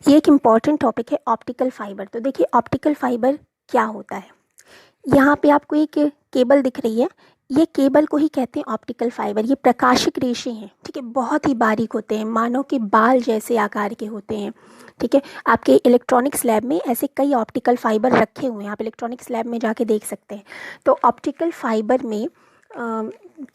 ये एक important topic है ऑप्टिकल फाइबर। तो देखिए ऑप्टिकल फाइबर क्या होता है। यहाँ पे आपको एक केबल दिख रही है, ये केबल को ही कहते हैं ऑप्टिकल फाइबर। ये प्रकाशिक रेशे हैं, ठीक है, बहुत ही बारीक होते हैं, मानो के बाल जैसे आकार के होते हैं, ठीक है। आपके इलेक्ट्रॉनिक्स लैब में ऐसे कई ऑप्टिकल फाइबर रखे हुए हैं, आप इलेक्ट्रॉनिक्स लैब में जाके देख सकते हैं। तो ऑप्टिकल फाइबर में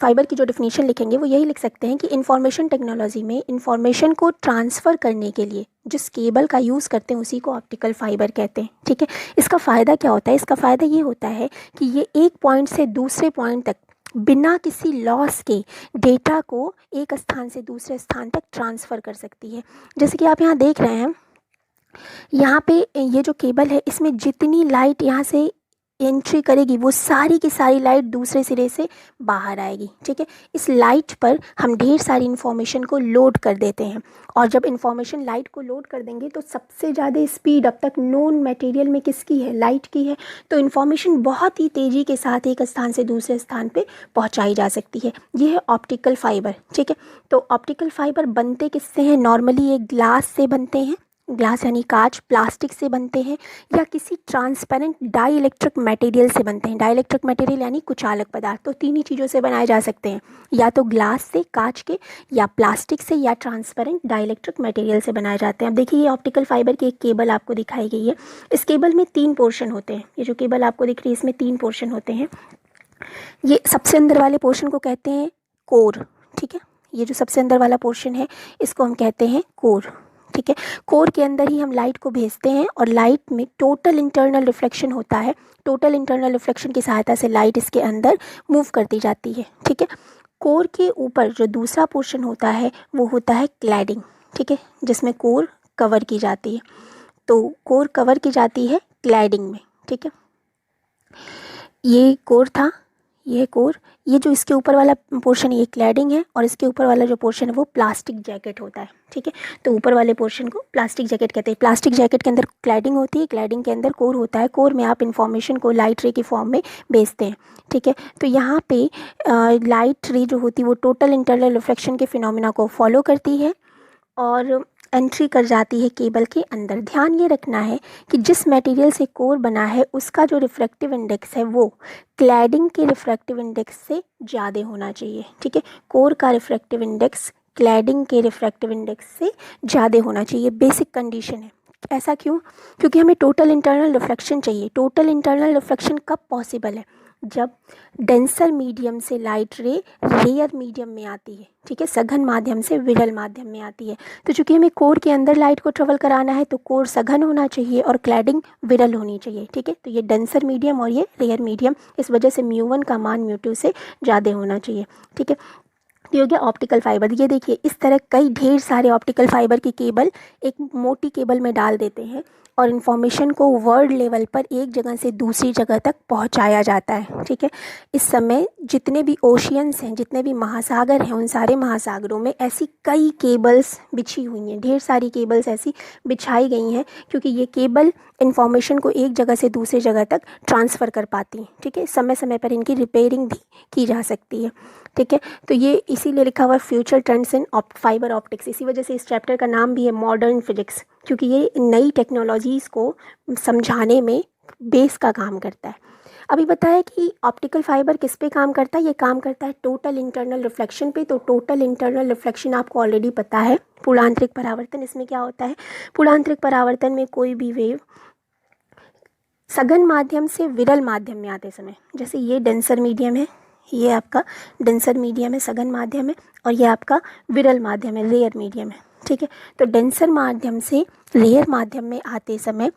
फाइबर की जो डेफिनेशन लिखेंगे वो यही लिख सकते हैं कि इंफॉर्मेशन टेक्नोलॉजी में इंफॉर्मेशन को ट्रांसफ़र करने के लिए जिस केबल का यूज़ करते हैं उसी को ऑप्टिकल फाइबर कहते हैं, ठीक है। इसका फ़ायदा क्या होता है? इसका फ़ायदा ये होता है कि ये एक पॉइंट से दूसरे पॉइंट तक बिना किसी लॉस के डेटा को एक स्थान से दूसरे स्थान तक ट्रांसफ़र कर सकती है। जैसे कि आप यहाँ देख रहे हैं, यहाँ पे ये जो केबल है इसमें जितनी लाइट यहाँ से एंट्री करेगी वो सारी की सारी लाइट दूसरे सिरे से बाहर आएगी, ठीक है। इस लाइट पर हम ढेर सारी इन्फॉर्मेशन को लोड कर देते हैं, और जब इन्फॉर्मेशन लाइट को लोड कर देंगे तो सबसे ज़्यादा स्पीड अब तक नोन मटेरियल में किसकी है? लाइट की है। तो इन्फॉर्मेशन बहुत ही तेज़ी के साथ एक स्थान से दूसरे स्थान पे पहुंचाई जा सकती है। ये है ऑप्टिकल फाइबर, ठीक है। तो ऑप्टिकल फाइबर बनते किससे हैं? नॉर्मली ये ग्लास से बनते हैं, ग्लास यानी कांच, प्लास्टिक से बनते हैं, या किसी ट्रांसपेरेंट डाई इलेक्ट्रिक मटेरियल से बनते हैं। डाई इलेक्ट्रिक मटेरियल यानी कुचालक पदार्थ। तो तीन ही चीज़ों से बनाए जा सकते हैं, या तो ग्लास से, कांच के, या प्लास्टिक से, या ट्रांसपेरेंट डाई इलेक्ट्रिक मटेरियल से बनाए जाते हैं। अब देखिए ये ऑप्टिकल फाइबर की एक केबल आपको दिखाई गई है। इस केबल में 3 पोर्शन होते हैं। ये जो केबल आपको दिख रही है इसमें 3 पोर्शन होते हैं। ये सबसे अंदर वाले पोर्शन को कहते हैं कोर, ठीक है। ये जो सबसे अंदर वाला पोर्शन है इसको हम कहते हैं कोर, ठीक है। कोर के अंदर ही हम लाइट को भेजते हैं, और लाइट में टोटल इंटरनल रिफ्लेक्शन होता है। टोटल इंटरनल रिफ्लेक्शन की सहायता से लाइट इसके अंदर मूव करती जाती है, ठीक है। कोर के ऊपर जो दूसरा पोर्शन होता है वो होता है क्लैडिंग, ठीक है, जिसमें कोर कवर की जाती है। तो कोर कवर की जाती है क्लैडिंग में, ठीक है। ये कोर था, ये कोर, ये जो इसके ऊपर वाला पोर्शन है ये क्लैडिंग है, और इसके ऊपर वाला जो पोर्शन है वो प्लास्टिक जैकेट होता है, ठीक है। तो ऊपर वाले पोर्शन को प्लास्टिक जैकेट कहते हैं। प्लास्टिक जैकेट के अंदर क्लैडिंग होती है, क्लैडिंग के अंदर कोर होता है। कोर में आप इन्फॉर्मेशन को लाइट रे की फॉर्म में भेजते हैं, ठीक है। तो यहाँ पे लाइट रे जो होती है वो टोटल इंटरनल रिफ्लेक्शन के फिनोमिना को फॉलो करती है और एंट्री कर जाती है केबल के अंदर। ध्यान ये रखना है कि जिस मटेरियल से कोर बना है उसका जो रिफ्रैक्टिव इंडेक्स है वो क्लैडिंग के रिफ्रैक्टिव इंडेक्स से ज़्यादा होना चाहिए, ठीक है। कोर का रिफ्रैक्टिव इंडेक्स क्लैडिंग के रिफ्रैक्टिव इंडेक्स से ज़्यादा होना चाहिए, बेसिक कंडीशन है। ऐसा क्यों? क्योंकि हमें टोटल इंटरनल रिफ्लेक्शन चाहिए। टोटल इंटरनल रिफ्लेक्शन कब पॉसिबल है? जब डेंसर मीडियम से लाइट रे रेयर मीडियम में आती है, ठीक है, सघन माध्यम से विरल माध्यम में आती है। तो चूंकि हमें कोर के अंदर लाइट को ट्रेवल कराना है तो कोर सघन होना चाहिए और क्लैडिंग विरल होनी चाहिए, ठीक है। तो ये डेंसर मीडियम और ये रेयर मीडियम, इस वजह से μ1 का मान μ2 से ज़्यादा होना चाहिए, ठीक है। तो हो गया ऑप्टिकल फाइबर। ये देखिए इस तरह कई ढेर सारे ऑप्टिकल फाइबर की केबल एक मोटी केबल में डाल देते हैं, और इन्फॉर्मेशन को वर्ल्ड लेवल पर एक जगह से दूसरी जगह तक पहुंचाया जाता है, ठीक है। इस समय जितने भी ओशियंस हैं, जितने भी महासागर हैं, उन सारे महासागरों में ऐसी कई केबल्स बिछी हुई हैं, ढेर सारी केबल्स ऐसी बिछाई गई हैं, क्योंकि ये केबल इन्फॉर्मेशन को एक जगह से दूसरी जगह तक ट्रांसफ़र कर पाती हैं, ठीक है। समय समय पर इनकी रिपेयरिंग भी की जा सकती है, ठीक है। तो ये इसीलिए लिखा हुआ future trends in fibre optics. इसी वजह से इस चैप्टर का नाम भी है मॉडर्न फिजिक्स, क्योंकि ये नई टेक्नोलॉजीज़ को समझाने में बेस का काम करता है। अभी बताया कि ऑप्टिकल फाइबर किस पे काम करता है? ये काम करता है टोटल इंटरनल रिफ्लेक्शन पे। तो टोटल इंटरनल रिफ्लेक्शन आपको ऑलरेडी पता है, पूर्णांतरिक परावर्तन। इसमें क्या होता है? पूर्णांतरिक परावर्तन में कोई भी वेव सघन माध्यम से विरल माध्यम में आते समय, जैसे ये डेंसर मीडियम है, ये आपका डेंसर मीडियम है, सघन माध्यम है, और ये आपका विरल माध्यम है, रेयर मीडियम है, ठीक है। तो डेंसर माध्यम से रेयर माध्यम में आते समय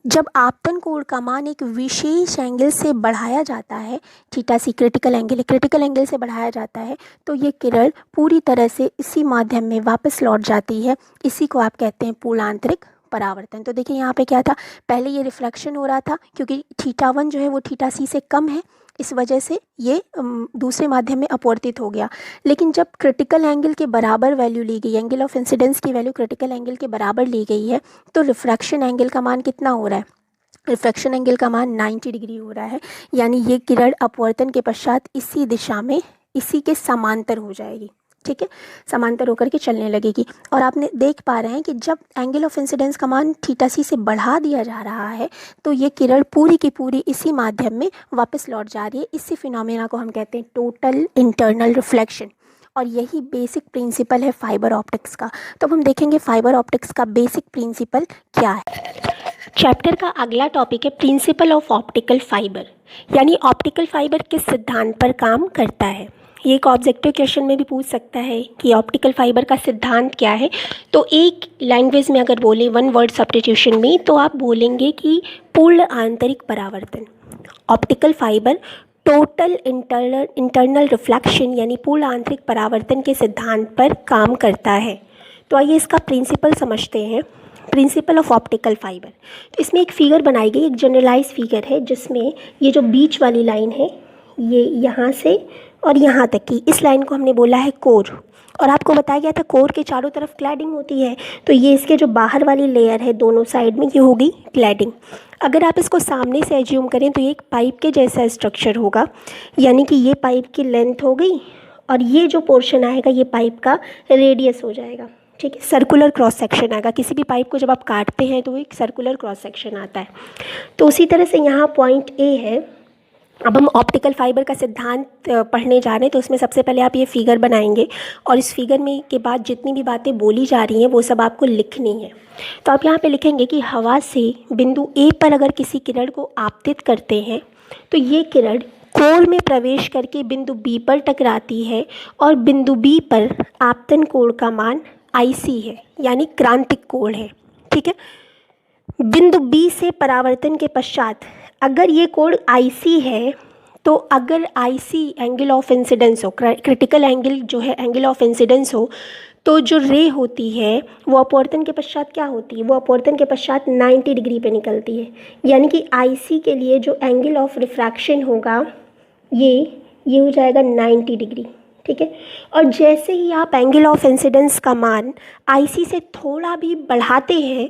जब आपतन कोण का मान एक विशेष एंगल से बढ़ाया जाता है, थीटा सी क्रिटिकल एंगल है, क्रिटिकल एंगल से बढ़ाया जाता है, तो ये किरण पूरी तरह से इसी माध्यम में वापस लौट जाती है। इसी को आप कहते हैं पूर्णांतरिक परावर्तन। तो देखिए यहाँ पे क्या था, पहले ये रिफ्लेक्शन हो रहा था क्योंकि θ1 जो है वो θc से कम है, इस वजह से ये दूसरे माध्यम में अपवर्तित हो गया। लेकिन जब क्रिटिकल एंगल के बराबर वैल्यू ली गई, एंगल ऑफ इंसिडेंस की वैल्यू क्रिटिकल एंगल के बराबर ली गई है, तो रिफ्रैक्शन एंगल का मान कितना हो रहा है? रिफ्रैक्शन एंगल का मान 90 डिग्री हो रहा है, यानी ये किरण अपवर्तन के पश्चात इसी दिशा में इसी के समांतर हो जाएगी, ठीक है, समांतर होकर के चलने लगेगी। और आपने देख पा रहे हैं कि जब एंगल ऑफ इंसिडेंस का मान थीटा सी से बढ़ा दिया जा रहा है तो ये किरण पूरी की पूरी इसी माध्यम में वापस लौट जा रही है। इसी फिनोमेना को हम कहते हैं टोटल इंटरनल रिफ्लेक्शन, और यही बेसिक प्रिंसिपल है फाइबर ऑप्टिक्स का। तो अब हम देखेंगे फाइबर ऑप्टिक्स का बेसिक प्रिंसिपल क्या है। चैप्टर का अगला टॉपिक है प्रिंसिपल ऑफ ऑप्टिकल फाइबर, यानी ऑप्टिकल फाइबर किस सिद्धांत पर काम करता है। ये एक ऑब्जेक्टिव क्वेश्चन में भी पूछ सकता है कि ऑप्टिकल फाइबर का सिद्धांत क्या है। तो एक लैंग्वेज में अगर बोले, वन वर्ड सब्स्टिट्यूशन में, तो आप बोलेंगे कि पूर्ण आंतरिक परावर्तन। Optical fibre total internal reflection यानी पूर्ण आंतरिक परावर्तन के सिद्धांत पर काम करता है। तो आइए इसका प्रिंसिपल समझते हैं, प्रिंसिपल ऑफ ऑप्टिकल फाइबर। तो इसमें एक फिगर बनाई गई, एक जनरलाइज फिगर है जिसमें ये जो बीच वाली लाइन है, ये यहाँ से और यहाँ तक की इस लाइन को हमने बोला है कोर, और आपको बताया गया था कोर के चारों तरफ क्लैडिंग होती है। तो ये इसके जो बाहर वाली लेयर है दोनों साइड में, ये होगी क्लैडिंग। अगर आप इसको सामने से एज्यूम करें तो ये एक पाइप के जैसा स्ट्रक्चर होगा, यानी कि ये पाइप की लेंथ हो गई और ये जो पोर्शन आएगा ये पाइप का रेडियस हो जाएगा। ठीक है, सर्कुलर क्रॉस सेक्शन आएगा। किसी भी पाइप को जब आप काटते हैं तो एक सर्कुलर क्रॉस सेक्शन आता है। तो उसी तरह से यहाँ पॉइंट ए है। अब हम ऑप्टिकल फाइबर का सिद्धांत पढ़ने जा रहे हैं, तो उसमें सबसे पहले आप ये फिगर बनाएंगे और इस फिगर में के बाद जितनी भी बातें बोली जा रही हैं वो सब आपको लिखनी है। तो आप यहाँ पे लिखेंगे कि हवा से बिंदु ए पर अगर किसी किरण को आपतित करते हैं तो ये किरण कोर में प्रवेश करके बिंदु बी पर टकराती है और बिंदु बी पर आपतन कोण का मान IC है, यानी क्रांतिक कोण है। ठीक है, बिंदु बी से परावर्तन के पश्चात अगर ये कोण IC है तो अगर IC एंगल ऑफ इंसिडेंस हो, क्रिटिकल एंगल जो है एंगल ऑफ इंसिडेंस हो, तो जो रे होती है वो अपवर्तन के पश्चात क्या होती है, वो अपवर्तन के पश्चात 90 डिग्री पे निकलती है। यानी कि IC के लिए जो एंगल ऑफ रिफ्रैक्शन होगा ये हो जाएगा 90 डिग्री। ठीक है, और जैसे ही आप एंगल ऑफ इंसिडेंस का मान IC से थोड़ा भी बढ़ाते हैं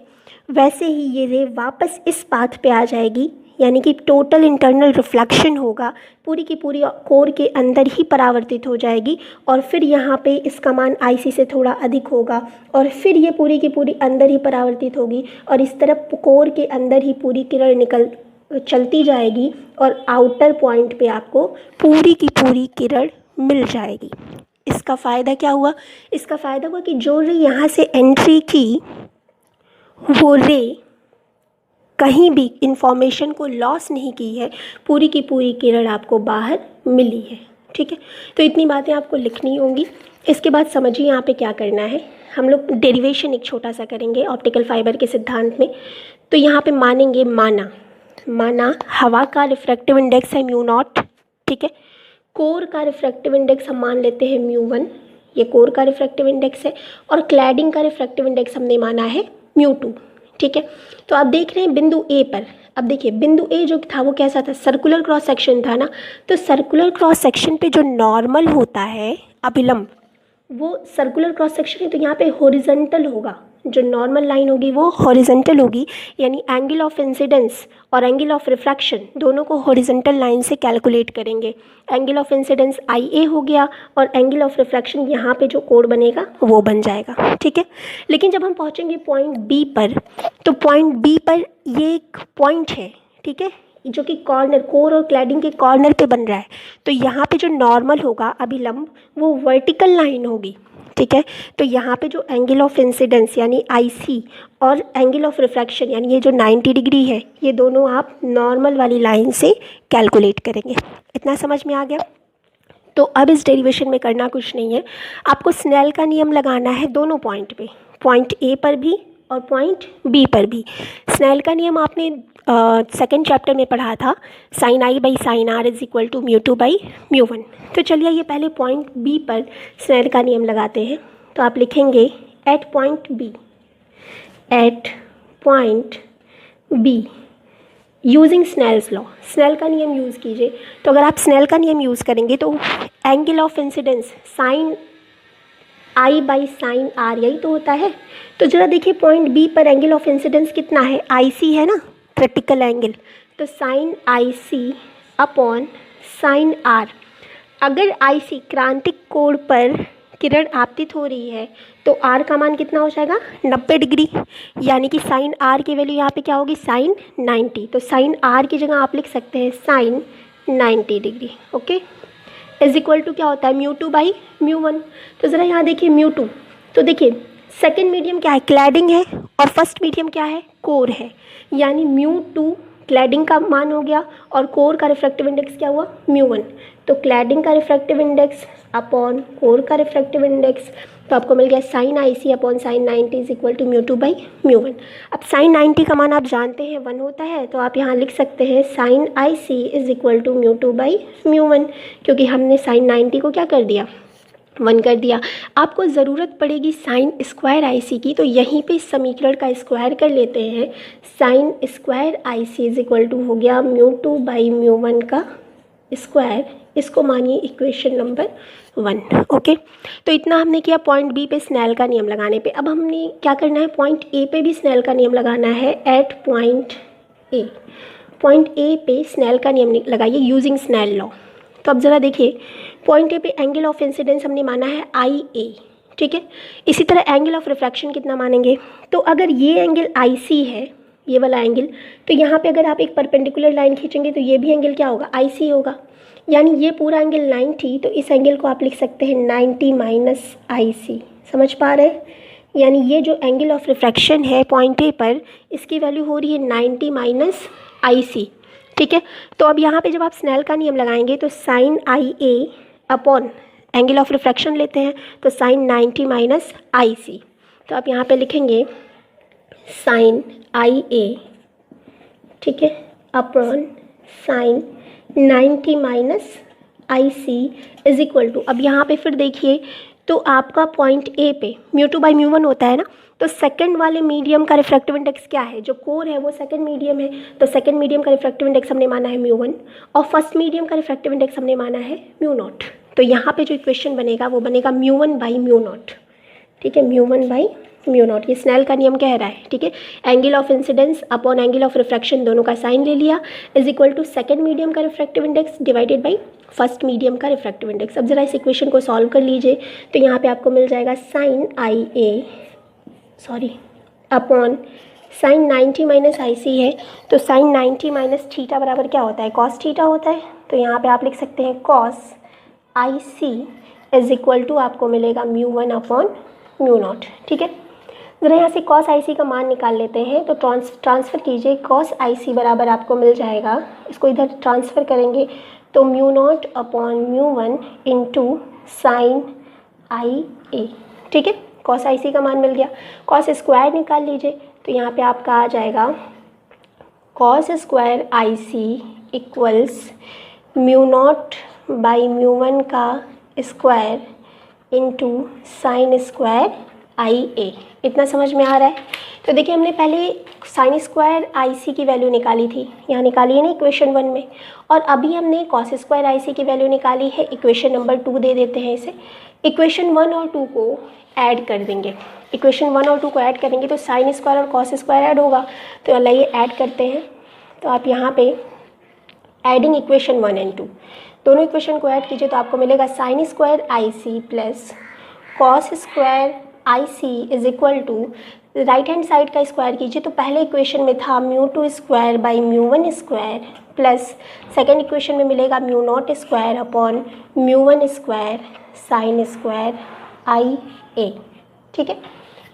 वैसे ही ये रे वापस इस पाथ पे आ जाएगी, यानी कि टोटल इंटरनल रिफ्लेक्शन होगा, पूरी की पूरी कोर के अंदर ही परावर्तित हो जाएगी और फिर यहाँ पे इसका मान IC से थोड़ा अधिक होगा और फिर ये पूरी की पूरी अंदर ही परावर्तित होगी और इस तरफ कोर के अंदर ही पूरी किरण चलती जाएगी और आउटर पॉइंट पे आपको पूरी की पूरी किरण मिल जाएगी। इसका फ़ायदा क्या हुआ, इसका फ़ायदा हुआ कि जो रे यहाँ से एंट्री की वो रे कहीं भी इंफॉर्मेशन को लॉस नहीं की है, पूरी की पूरी किरण आपको बाहर मिली है। ठीक है, तो इतनी बातें आपको लिखनी होंगी। इसके बाद समझिए यहाँ पे क्या करना है। हम लोग डेरिवेशन एक छोटा सा करेंगे ऑप्टिकल फाइबर के सिद्धांत में। तो यहाँ पे मानेंगे माना हवा का रिफ्रैक्टिव इंडेक्स है μ0। ठीक है, कोर का रिफ्रैक्टिव इंडेक्स हम मान लेते हैं μ1, ये कोर का रिफ्रैक्टिव इंडेक्स है, और क्लैडिंग का रिफ्रैक्टिव इंडेक्स हमने माना है μ2। ठीक है, तो आप देख रहे हैं बिंदु ए पर, अब देखिए बिंदु ए जो था वो कैसा था, सर्कुलर क्रॉस सेक्शन था ना। तो सर्कुलर क्रॉस सेक्शन पे जो नॉर्मल होता है अभिलंब, वो सर्कुलर क्रॉस सेक्शन है तो यहाँ पे हॉरिजॉन्टल होगा, जो नॉर्मल लाइन होगी वो हॉरिजॉन्टल होगी, यानी एंगल ऑफ इंसिडेंस और एंगल ऑफ रिफ्रैक्शन दोनों को हॉरिजॉन्टल लाइन से कैलकुलेट करेंगे। एंगल ऑफ इंसिडेंस IA हो गया और एंगल ऑफ रिफ्रैक्शन यहाँ पे जो कोण बनेगा वो बन जाएगा। ठीक है, लेकिन जब हम पहुँचेंगे पॉइंट B पर, तो पॉइंट B पर ये एक पॉइंट है, ठीक है, जो कि कॉर्नर, कोर और क्लैडिंग के कॉर्नर पे बन रहा है। तो यहाँ पे जो नॉर्मल होगा अभिलंब वो वर्टिकल लाइन होगी। ठीक है, तो यहाँ पे जो एंगल ऑफ इंसिडेंस यानी IC और एंगल ऑफ रिफ्रैक्शन यानी ये जो 90 डिग्री है, ये दोनों आप नॉर्मल वाली लाइन से कैलकुलेट करेंगे। इतना समझ में आ गया। तो अब इस डेरिवेशन में करना कुछ नहीं है, आपको स्नेल का नियम लगाना है दोनों पॉइंट पे, पॉइंट A पर भी और पॉइंट B पर भी। स्नेल का नियम आपने सेकंड चैप्टर में पढ़ा था, sin I by sin R is equal to μ2 by μ1। तो चलिए ये पहले पॉइंट B पर स्नेल का नियम लगाते हैं। तो आप लिखेंगे at point B using Snell's law, Snell का नियम यूज़ कीजिए। तो अगर आप स्नेल का नियम यूज़ करेंगे तो angle of incidence sin I by sin R यही तो होता है। तो ज़रा देखिए पॉइंट B पर एंगल ऑफ इंसिडेंस कितना है, IC है ना, क्रिटिकल एंगल। तो sin IC upon sin R, अगर IC क्रांतिक कोण पर किरण आपतित हो रही है तो आर का मान कितना हो जाएगा 90 डिग्री, यानी कि साइन आर की वैल्यू यहाँ पे क्या होगी साइन 90। तो साइन आर की जगह आप लिख सकते हैं sine 90 degree. Okay, is equal to क्या होता है mu two by mu one. तो ज़रा यहाँ देखिए म्यू टू, तो देखिए सेकेंड मीडियम क्या है क्लैडिंग है और फर्स्ट मीडियम क्या है कोर है, यानी म्यू टू क्लैडिंग का मान हो गया और कोर का रिफ्रैक्टिव इंडेक्स क्या हुआ म्यू वन। तो क्लैडिंग का रिफ्रैक्टिव इंडेक्स अपॉन कोर का रिफ्रैक्टिव इंडेक्स, तो आपको मिल गया sine I C upon sine 90 is equal to mu two by mu one. अब साइन 90 का मान आप जानते हैं 1 होता है, तो आप यहाँ लिख सकते हैं sine I C is equal to mu two by mu one, क्योंकि हमने साइन 90 को क्या कर दिया 1 कर दिया। आपको ज़रूरत पड़ेगी साइन स्क्वायर आई सी की, तो यहीं पे इस समीकरण का स्क्वायर कर लेते हैं। Sine square I C is equal to हो गया mu two by mu one का स्क्वायर, इसको मानिए इक्वेशन नंबर 1। ओके, तो इतना हमने किया पॉइंट बी पे स्नेल का नियम लगाने पे। अब हमने क्या करना है पॉइंट ए पे भी स्नेल का नियम लगाना है। एट पॉइंट ए पे स्नेल का नियम लगाइए यूजिंग स्नेल लॉ। तो अब ज़रा देखिए पॉइंट ए पे एंगल ऑफ इंसिडेंस हमने माना है आई ए, ठीक है। इसी तरह एंगल ऑफ रिफ्रैक्शन कितना मानेंगे, तो अगर ये एंगल आई सी है ये वाला एंगल, तो यहाँ पे अगर आप एक परपेंडिकुलर लाइन खींचेंगे तो ये भी एंगल क्या होगा आई सी होगा, यानी ये पूरा एंगल 90, तो इस एंगल को आप लिख सकते हैं 90 माइनस आई सी। समझ पा रहे हैं, यानी ये जो एंगल ऑफ रिफ्रैक्शन है पॉइंट ए पर इसकी वैल्यू हो रही है 90 माइनस आई सी, ठीक है। तो अब यहाँ पे जब आप स्नेल का नियम लगाएंगे तो sine I A upon angle of refraction लेते हैं तो साइन 90 माइनस आई सी, तो आप यहाँ पे लिखेंगे साइन आई ए, ठीक है, upon sine 90 minus I C is equal to, अब यहाँ पे फिर देखिए तो आपका पॉइंट ए पे mu two by mu one होता है ना, तो सेकंड वाले मीडियम का रिफ्रैक्टिव इंडेक्स क्या है, जो कोर है वो सेकंड मीडियम है, तो सेकंड मीडियम का रिफ्रैक्टिव इंडेक्स हमने माना है म्यू वन और फर्स्ट मीडियम का रिफ्रैक्टिव इंडेक्स हमने माना है म्यू नॉट। तो यहाँ पे जो इक्वेशन बनेगा वो बनेगा mu one by mu not, ठीक है, mu one by mu nought. ये स्नेल का नियम कह रहा है, ठीक है। Angle of incidence upon angle of refraction दोनों का साइन ले लिया is equal to second medium का refractive index divided by first medium का रिफ्रैक्टिव इंडेक्स। अब जरा इस इक्वेशन को सॉल्व कर लीजिए, तो यहाँ पे आपको मिल जाएगा sign I A upon sine 90 minus I सी है, तो साइन 90 माइनस थीटा बराबर क्या होता है कॉस थीटा होता है, तो यहाँ पे आप लिख सकते हैं cos I C is equal to आपको मिलेगा mu one upon mu not, ठीक है। ज़रा यहाँ से कॉस आई सी का मान निकाल लेते हैं, तो ट्रांसफ़र कीजिए, कॉस आई सी बराबर आपको मिल जाएगा, इसको इधर ट्रांसफ़र करेंगे तो mu nought upon mu one into sine I A, ठीक है। कॉस आई सी का मान मिल गया, कॉस स्क्वायर निकाल लीजिए, तो यहाँ पे आपका आ जाएगा cos square I C equals mu naught by mu one का square into sine square I A. इतना समझ में आ रहा है। तो देखिए हमने पहले साइन स्क्वायर आई सी की वैल्यू निकाली थी, यहाँ निकाली है ना इक्वेशन 1 में, और अभी हमने कॉस स्क्वायर आई सी की वैल्यू निकाली है इक्वेशन नंबर 2, दे देते हैं इसे। इक्वेशन 1 और 2 को ऐड कर देंगे, इक्वेशन 1 और 2 को ऐड करेंगे तो साइन स्क्वायर और कॉस स्क्वायर ऐड होगा, तो आइए ऐड करते हैं। तो आप यहाँ पे एडिंग इक्वेशन 1 एंड 2 दोनों इक्वेशन को ऐड कीजिए तो आपको मिलेगा sine square I C plus cos square I C is equal to, right hand side का स्क्वायर कीजिए, तो पहले इक्वेशन में था mu two square by mu one square plus second equation में मिलेगा mu not square upon mu one square sine square I A, ठीक है।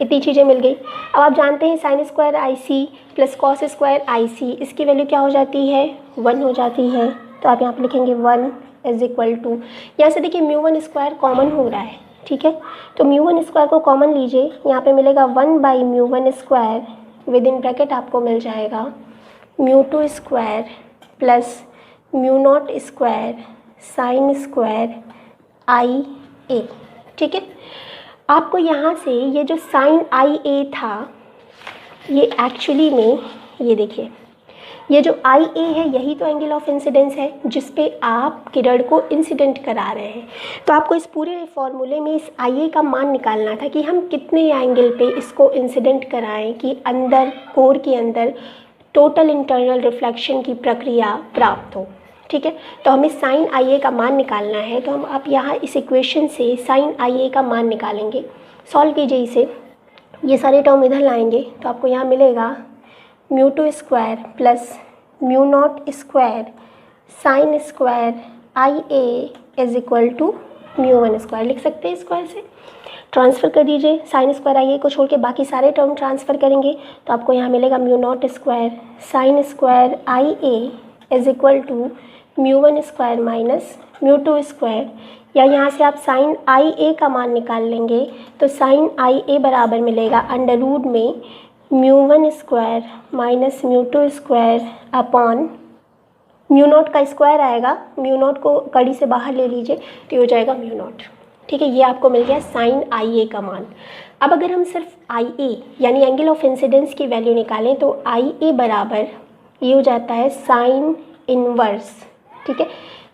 इतनी चीज़ें मिल गई। अब आप जानते हैं sine square I C plus cos square I सी, इसकी वैल्यू क्या हो जाती है 1 हो जाती है, तो आप यहाँ पे लिखेंगे 1 इज इक्वल टू, यहाँ से देखिए म्यू वन स्क्वायर कॉमन हो रहा है, ठीक है, तो म्यू वन स्क्वायर को कॉमन लीजिए, यहाँ पे मिलेगा 1 by mu one square within bracket आपको मिल जाएगा mu two square plus mu not square sine square I A, ठीक है। आपको यहाँ से ये जो साइन आई ए था ये एक्चुअली में ये देखिए ये जो आई ए है यही तो एंगल ऑफ इंसिडेंस है जिस पे आप किरण को इंसिडेंट करा रहे हैं। तो आपको इस पूरे फॉर्मूले में इस आई ए का मान निकालना था कि हम कितने एंगल पे इसको इंसिडेंट कराएं कि अंदर कोर के अंदर टोटल इंटरनल रिफ्लेक्शन की प्रक्रिया प्राप्त हो, ठीक है। तो हमें साइन आई ए का मान निकालना है, तो हम आप यहाँ इस इक्वेशन से साइन आई ए का मान निकालेंगे। सॉल्व कीजिए इसे, ये सारे टर्म इधर लाएंगे तो आपको यहाँ मिलेगा mu two square plus mu not square sine square I A is equal to mu one square. लिख सकते हैं स्क्वायर से, ट्रांसफ़र कर दीजिए साइन स्क्वायर आई ए को छोड़ के बाकी सारे टर्म ट्रांसफ़र करेंगे तो आपको यहाँ मिलेगा mu not square sine square I A is equal to mu one square minus mu two square, या यहाँ से आप साइन आई ए का मान निकाल लेंगे तो साइन आई ए बराबर मिलेगा अंडर रूट में mu one square minus mu two square upon mu not का स्क्वायर आएगा, म्यू नॉट को कड़ी से बाहर ले लीजिए तो ये हो जाएगा म्यू नॉट। ठीक है, ये आपको मिल गया साइन आई ए का मान। अब अगर हम सिर्फ आई ए यानी एंगल ऑफ इंसिडेंस की वैल्यू निकालें तो आई ए बराबर ये हो जाता है साइन इनवर्स, ठीक है,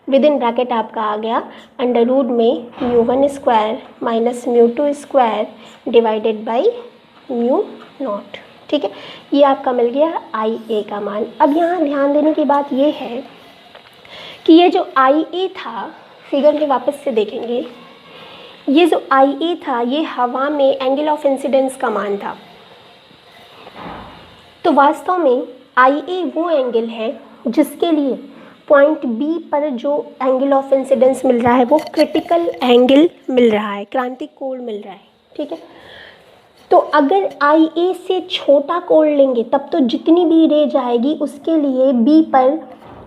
विद इन ब्रैकेट आपका आ गया अंडर रूट में mu one square minus mu two square divided by mu not. ठीक है, ये आपका मिल गया आई ए का मान। अब यहाँ ध्यान देने की बात ये है कि ये जो आई ए था, फिगर में वापस से देखेंगे, ये जो आई ए था ये हवा में एंगल ऑफ इंसिडेंस का मान था। तो वास्तव में आई ए वो एंगल है जिसके लिए पॉइंट बी पर जो एंगल ऑफ इंसिडेंस मिल रहा है वो क्रिटिकल एंगल मिल रहा है, क्रांतिक कोण मिल रहा है। ठीक है, तो अगर आई ए से छोटा कोण लेंगे तब तो जितनी भी रे जाएगी उसके लिए बी पर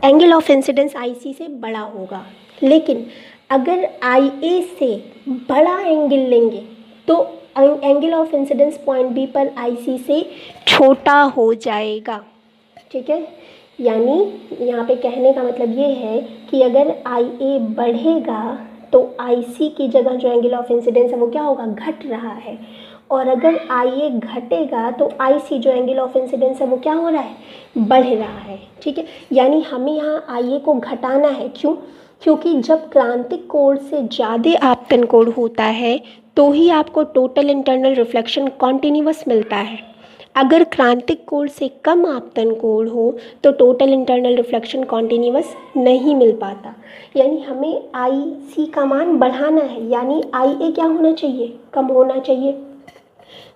एंगल ऑफ इंसिडेंस आई सी से बड़ा होगा, लेकिन अगर आई ए से बड़ा एंगल लेंगे तो angle of incidence point B पर आई सी से छोटा हो जाएगा। ठीक है, यानी यहाँ पे कहने का मतलब ये है कि अगर आई ए बढ़ेगा तो आई सी की जगह जो एंगल ऑफ इंसिडेंस है वो क्या होगा, घट रहा है, और अगर आई ए घटेगा तो आई सी जो एंगल ऑफ इंसिडेंस है वो क्या हो रहा है, बढ़ रहा है। ठीक है, यानी हमें यहाँ आई ए को घटाना है। क्यों? क्योंकि जब क्रांतिक कोण से ज़्यादा आपतन कोण होता है तो ही आपको टोटल इंटरनल रिफ्लेक्शन कॉन्टिन्यूअस मिलता है। अगर क्रांतिक कोण से कम आपतन कोण हो तो टोटल इंटरनल रिफ्लेक्शन कॉन्टिन्यूअस नहीं मिल पाता। यानी हमें आई सी का मान बढ़ाना है, यानी आई ए क्या होना चाहिए, कम होना चाहिए।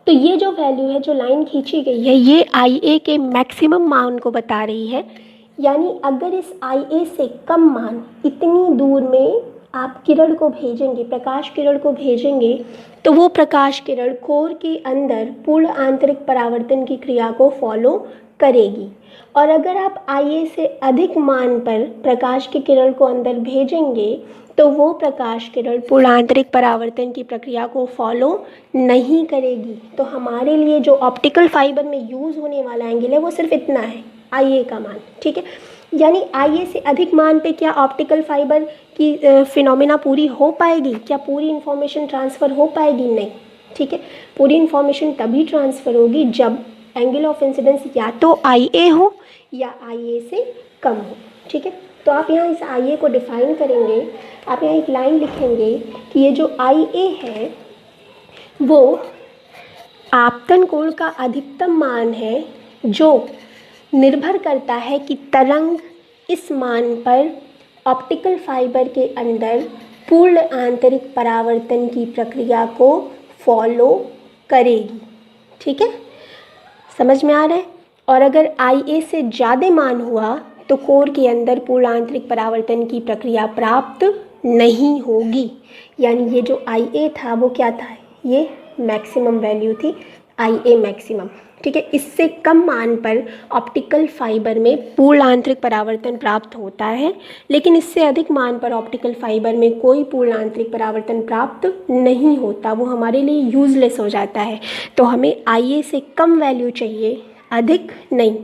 तो ये जो वैल्यू है, जो लाइन खींची गई है, ये आई ए के मैक्सिमम मान को बता रही है। यानी अगर इस आई ए से कम मान इतनी दूर में आप किरण को भेजेंगे, प्रकाश किरण को भेजेंगे, तो वो प्रकाश किरण कोर के अंदर पूर्ण आंतरिक परावर्तन की क्रिया को फॉलो करेगी। और अगर आप आई ए से अधिक मान पर प्रकाश की किरण को अंदर भेजेंगे तो वो प्रकाश किरण पूर्ण आंतरिक परावर्तन की प्रक्रिया को फॉलो नहीं करेगी। तो हमारे लिए जो ऑप्टिकल फाइबर में यूज़ होने वाला एंगल है वो सिर्फ इतना है, आई ए का मान। ठीक है, यानी आई ए से अधिक मान पे क्या ऑप्टिकल फाइबर की फिनोमिना पूरी हो पाएगी, क्या पूरी इन्फॉर्मेशन ट्रांसफ़र हो पाएगी? नहीं। ठीक है, पूरी इन्फॉर्मेशन तभी ट्रांसफ़र होगी जब एंगल ऑफ इंसिडेंस या तो आई ए हो या आई ए से कम हो। ठीक है, तो आप यहाँ इस आई ए को डिफाइन करेंगे, आप यहाँ एक लाइन लिखेंगे कि ये जो आई ए है वो आपतन कोण का अधिकतम मान है जो निर्भर करता है कि तरंग इस मान पर ऑप्टिकल फाइबर के अंदर पूर्ण आंतरिक परावर्तन की प्रक्रिया को फॉलो करेगी। ठीक है, समझ में आ रहा है? और अगर आई ए से ज़्यादा मान हुआ तो कोर के अंदर पूर्ण आंतरिक परावर्तन की प्रक्रिया प्राप्त नहीं होगी। यानी ये जो आई ए था वो क्या था, ये मैक्सिमम वैल्यू थी, आई ए मैक्सिमम। ठीक है, इससे कम मान पर ऑप्टिकल फाइबर में पूर्ण आंतरिक परावर्तन प्राप्त होता है, लेकिन इससे अधिक मान पर ऑप्टिकल फाइबर में कोई पूर्ण आंतरिक परावर्तन प्राप्त नहीं होता, वो हमारे लिए यूजलेस हो जाता है। तो हमें आई ए से कम वैल्यू चाहिए, अधिक नहीं।